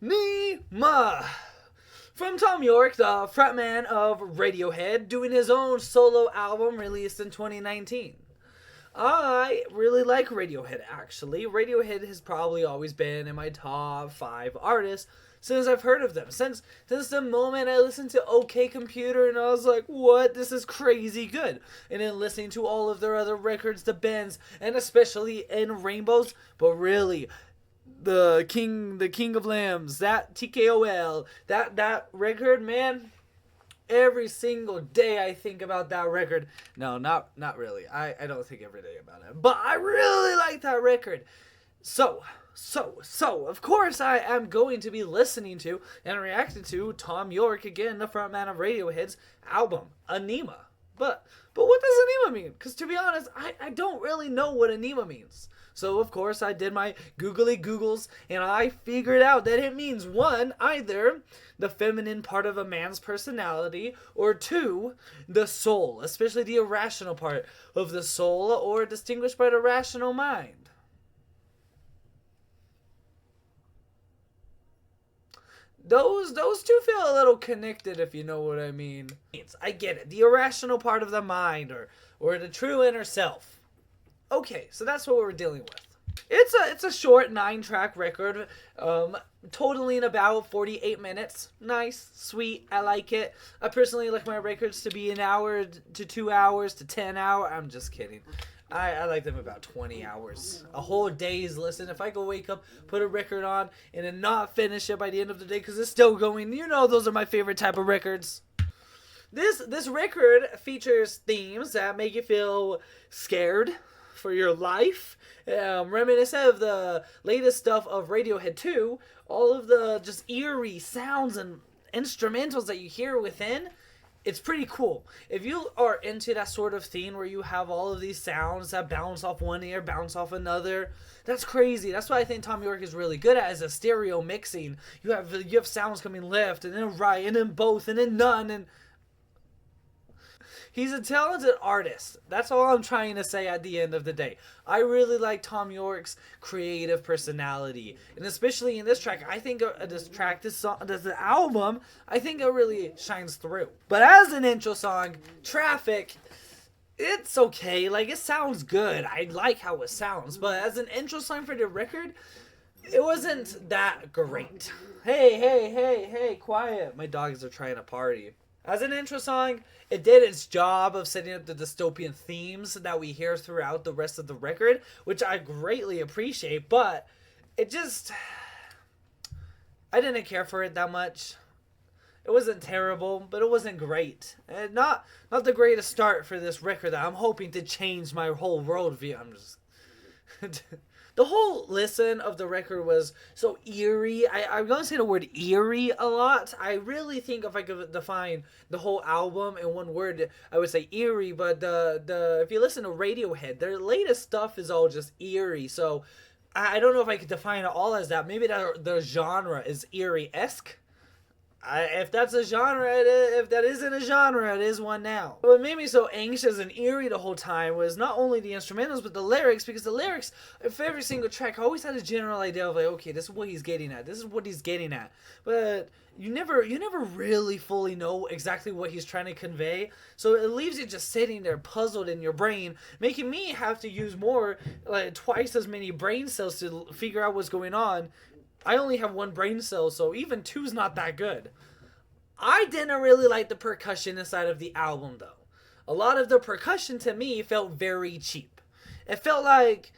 ANIMA! From Thom Yorke, the frontman of Radiohead, doing his own solo album released in 2019. I really like Radiohead, actually. Radiohead has probably always been in my top 5 artists since I've heard of them. Since the moment I listened to OK Computer and I was like, what? This is crazy good. And then listening to all of their other records, the Bends, and especially in Rainbows, but really, the King of Lambs, that TKOL, that record, man. Every single day I think about that record. No, not really. I don't think every day about it. But I really like that record. So, of course I am going to be listening to and reacting to Thom Yorke, again, the frontman of Radiohead's album, ANIMA. But what does ANIMA mean? Because to be honest, I don't really know what ANIMA means. So, of course, I did my googly googles, and I figured out that it means, 1, either the feminine part of a man's personality, or 2, the soul, especially the irrational part of the soul, or distinguished by the rational mind. Those two feel a little connected, if you know what I mean. I get it. The irrational part of the mind, or the true inner self. Okay, so that's what we're dealing with. It's a short 9-track record, totaling about 48 minutes. Nice, sweet, I like it. I personally like my records to be an hour to 2 hours to 10 hours. I'm just kidding. I like them about 20 hours. A whole day's listen. If I go wake up, put a record on, and then not finish it by the end of the day because it's still going, those are my favorite type of records. This record features themes that make you feel scared for your life, reminiscent of the latest stuff of Radiohead 2, all of the just eerie sounds and instrumentals that you hear within. It's pretty cool. If you are into that sort of theme where you have all of these sounds that bounce off one ear, bounce off another, that's crazy. That's what I think Thom Yorke is really good at, is a stereo mixing. You have sounds coming left, and then right, and then both, and then none, and he's a talented artist. That's all I'm trying to say at the end of the day. I really like Thom Yorke's creative personality. And especially in this track, I think this album, I think it really shines through. But as an intro song, Traffic, it's okay. Like, it sounds good. I like how it sounds. But as an intro song for the record, it wasn't that great. Hey, quiet. My dogs are trying to party. As an intro song, it did its job of setting up the dystopian themes that we hear throughout the rest of the record, which I greatly appreciate, but it just, I didn't care for it that much. It wasn't terrible, but it wasn't great. And not the greatest start for this record that I'm hoping to change my whole worldview. I'm just... The whole listen of the record was so eerie. I'm going to say the word eerie a lot. I really think if I could define the whole album in one word, I would say eerie. But if you listen to Radiohead, their latest stuff is all just eerie. So I don't know if I could define it all as that. Maybe the genre is eerie-esque. If that's a genre, if that isn't a genre, it is one now. What made me so anxious and eerie the whole time was not only the instrumentals, but the lyrics, because the lyrics of every single track, I always had a general idea of like, okay, this is what he's getting at. This is what he's getting at. But you never really fully know exactly what he's trying to convey. So it leaves you just sitting there puzzled in your brain, making me have to use twice as many brain cells to figure out what's going on. I only have 1 brain cell, so even 2's not that good. I didn't really like the percussion inside of the album, though. A lot of the percussion, to me, felt very cheap. It felt like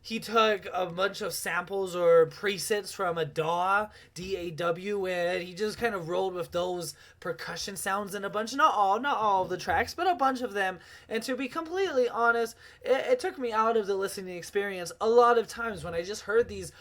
he took a bunch of samples or presets from a DAW, D-A-W, and he just kind of rolled with those percussion sounds in a bunch. Not all of the tracks, but a bunch of them. And to be completely honest, it took me out of the listening experience a lot of times when I just heard these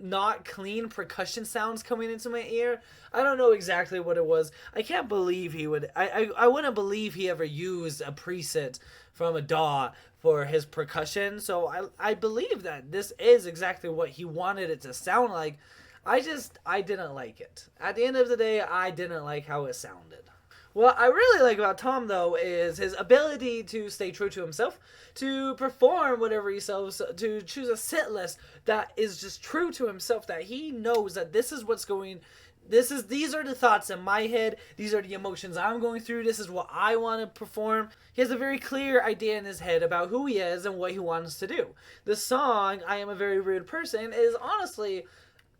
not clean percussion sounds coming into my ear. I don't know exactly what it was. I can't believe he would... I wouldn't believe he ever used a preset from a DAW for his percussion. So I believe that this is exactly what he wanted it to sound like. I didn't like it. At the end of the day, I didn't like how it sounded. What I really like about Tom, though, is his ability to stay true to himself, to perform whatever he sells, to choose a set list that is just true to himself, that he knows that this is what's going. These are the thoughts in my head. These are the emotions I'm going through. This is what I want to perform. He has a very clear idea in his head about who he is and what he wants to do. The song "I Am a Very Rude Person" is honestly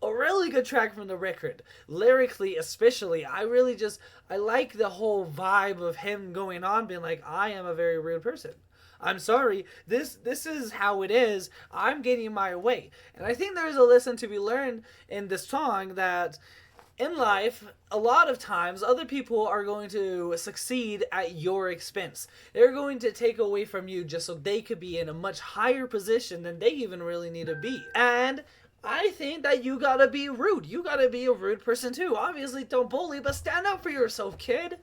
a really good track from the record. Lyrically, especially, I like the whole vibe of him going on, being like, I am a very rude person. I'm sorry. This is how it is. I'm getting my way. And I think there's a lesson to be learned in this song that in life, a lot of times, other people are going to succeed at your expense. They're going to take away from you just so they could be in a much higher position than they even really need to be. And I think that you gotta be rude. You gotta be a rude person too. Obviously, don't bully, but stand up for yourself, kid.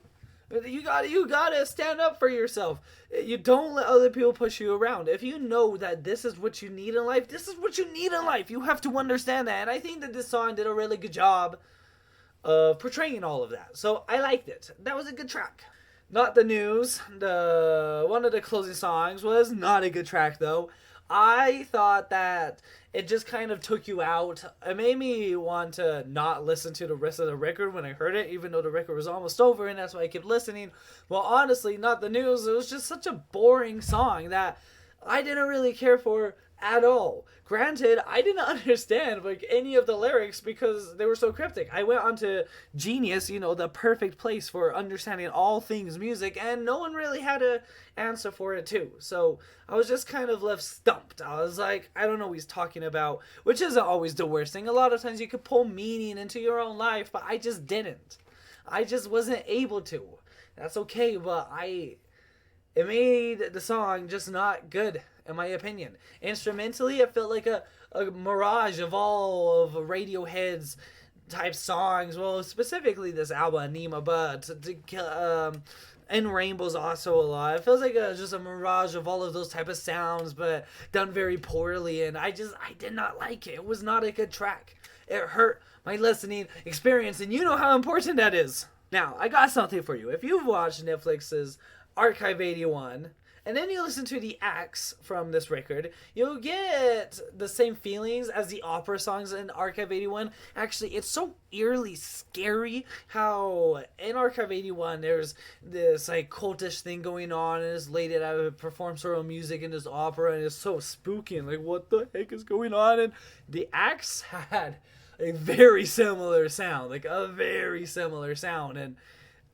You gotta stand up for yourself. You don't let other people push you around. If you know that this is what you need in life, this is what you need in life. You have to understand that. And I think that this song did a really good job of portraying all of that. So I liked it. That was a good track. Not the news. The one of the closing songs was not a good track though. I thought that it just kind of took you out. It made me want to not listen to the rest of the record when I heard it, even though the record was almost over, and that's why I kept listening. Well, honestly, not the news. It was just such a boring song that I didn't really care for at all. Granted, I didn't understand like any of the lyrics because they were so cryptic. I went onto Genius, the perfect place for understanding all things music, and no one really had a answer for it too. So I was just kind of left stumped. I was like, I don't know what he's talking about, which isn't always the worst thing. A lot of times you could pull meaning into your own life, but I just didn't. I just wasn't able to. That's okay, but it made the song just not good, in my opinion. Instrumentally, it felt like a mirage of all of Radiohead's type songs. Well, specifically this album, ANIMA, but and Rainbow's also a lot. It feels like just a mirage of all of those type of sounds, but done very poorly. And I did not like it. It was not a good track. It hurt my listening experience, and you know how important that is. Now, I got something for you. If you've watched Netflix's Archive 81, and then you listen to the acts from this record, you'll get the same feelings as the opera songs in Archive 81. Actually, it's so eerily scary how in Archive 81 there's this like cultish thing going on, and this lady that performs her own music in this opera, and it's so spooky and like, what the heck is going on? And the acts had a very similar sound, and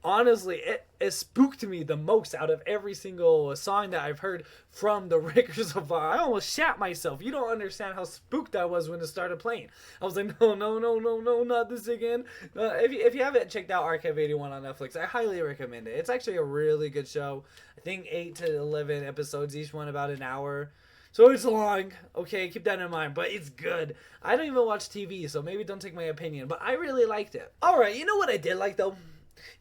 honestly, it spooked me the most out of every single song that I've heard from the record so far. I almost shat myself. You don't understand how spooked I was when it started playing. I was like, no, not this again. If you haven't checked out Archive 81 on Netflix, I highly recommend it. It's actually a really good show. I think 8 to 11 episodes, each one about an hour. So it's long, okay, keep that in mind, but it's good. I don't even watch TV, so maybe don't take my opinion, but I really liked it. Alright, you know what I did like though?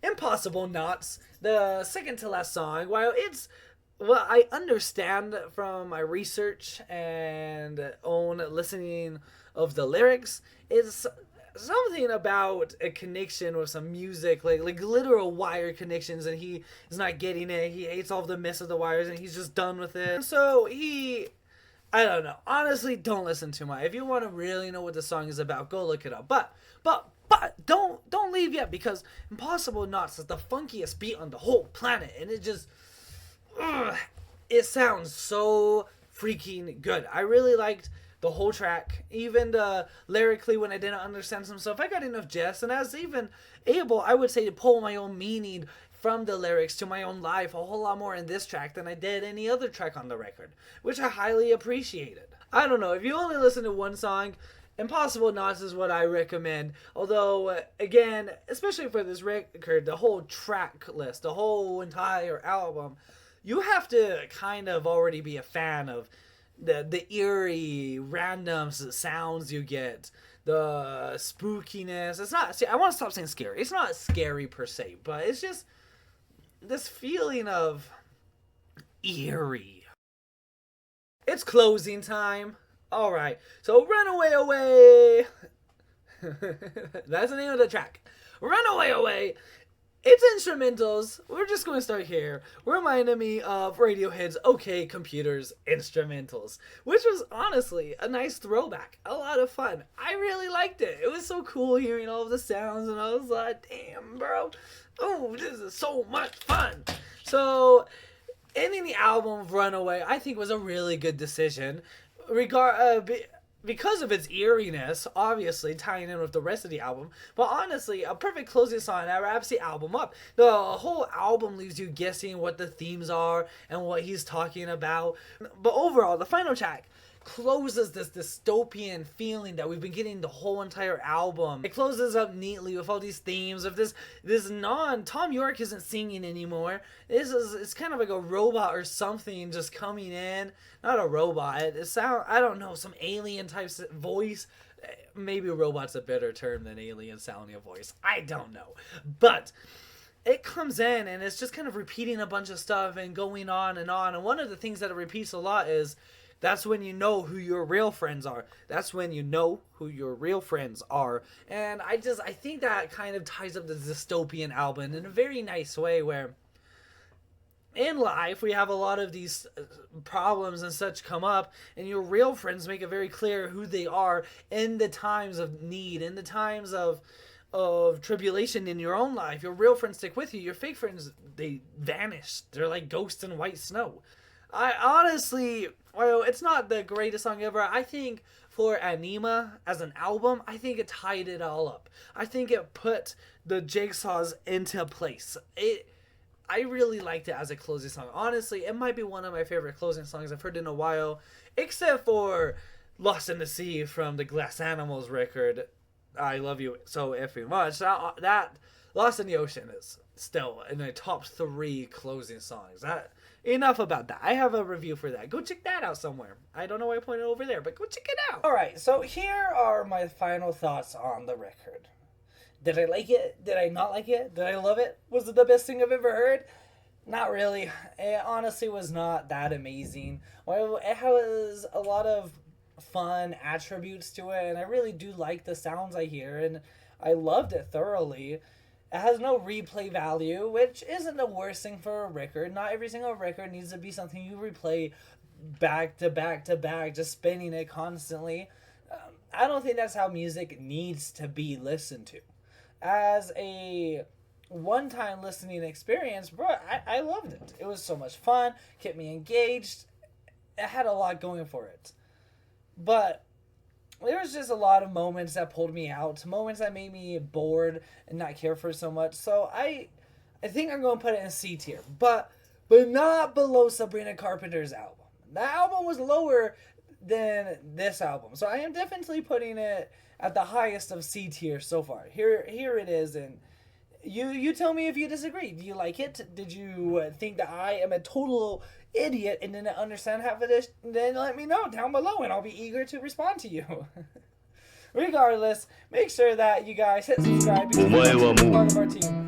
Impossible Knots, the second to last song. While I understand from my research and own listening of the lyrics, it's something about a connection with some music, like literal wire connections, and he is not getting it. He hates all the mess of the wires, and he's just done with it. So I don't know. Honestly, don't listen to my. If you want to really know what the song is about, go look it up. But don't leave yet, because Impossible Knots is the funkiest beat on the whole planet, and it sounds so freaking good. I really liked the whole track, even the lyrically when I didn't understand some stuff. I got enough jest, and I was even able, I would say, to pull my own meaning from the lyrics to my own life a whole lot more in this track than I did any other track on the record, which I highly appreciated. I don't know, if you only listen to one song, Impossible Knots is what I recommend. Although, again, especially for this record, the whole track list, the whole entire album, you have to kind of already be a fan of the eerie, random sounds you get, the spookiness. It's not, see, I want to stop saying scary. It's not scary per se, but it's just this feeling of eerie. It's closing time. Alright, so Runaway Away. That's the name of the track. Runaway Away its instrumentals, we're just going to start here, reminded me of Radiohead's OK Computer's instrumentals, which was honestly a nice throwback, a lot of fun. I really liked it. It was so cool hearing all of the sounds, and I was like, damn, bro, oh, this is so much fun. So, ending the album of Runaway, I think was a really good decision. Because of its eeriness, obviously tying in with the rest of the album, but honestly, a perfect closing song that wraps the album up. The whole album leaves you guessing what the themes are and what he's talking about. But overall, the final track closes this dystopian feeling that we've been getting the whole entire album. It closes up neatly with all these themes of this Thom Yorke isn't singing anymore. It's kind of like a robot or something just coming in. Not a robot. I don't know, some alien type voice. Maybe a robot's a better term than alien sounding a voice. I don't know. But it comes in and it's just kind of repeating a bunch of stuff and going on. And one of the things that it repeats a lot is, that's when you know who your real friends are. That's when you know who your real friends are. And I think that kind of ties up the dystopian album in a very nice way, where in life we have a lot of these problems and such come up, and your real friends make it very clear who they are in the times of need, in the times of tribulation in your own life. Your real friends stick with you. Your fake friends, they vanish. They're like ghosts in white snow. I honestly, well, it's not the greatest song ever. I think for ANIMA as an album, I think it tied it all up. I think it put the jigsaws into place. I really liked it as a closing song. Honestly, it might be one of my favorite closing songs I've heard in a while, except for Lost in the Sea from the Glass Animals record. I love you so effing much. That Lost in the Ocean is still in the top 3 closing songs. Enough about that. I have a review for that. Go check that out somewhere. I don't know why I pointed over there, but go check it out. Alright, so here are my final thoughts on the record. Did I like it? Did I not like it? Did I love it? Was it the best thing I've ever heard? Not really. It honestly was not that amazing. Well, it has a lot of fun attributes to it, and I really do like the sounds I hear, and I loved it thoroughly. It has no replay value, which isn't the worst thing for a record. Not every single record needs to be something you replay back to back to back, just spinning it constantly. I don't think that's how music needs to be listened to. As a one-time listening experience, bro, I loved it. It was so much fun, kept me engaged. It had a lot going for it. But there was just a lot of moments that pulled me out, moments that made me bored and not care for so much. So I think I'm going to put it in C tier, but not below Sabrina Carpenter's album. That album was lower than this album, so I am definitely putting it at the highest of C tier so far. Here it is, and you tell me if you disagree. Do you like it? Did you think that I am a total idiot and didn't understand half of this? Then let me know down below and I'll be eager to respond to you. Regardless, make sure that you guys hit subscribe because you're part of our team.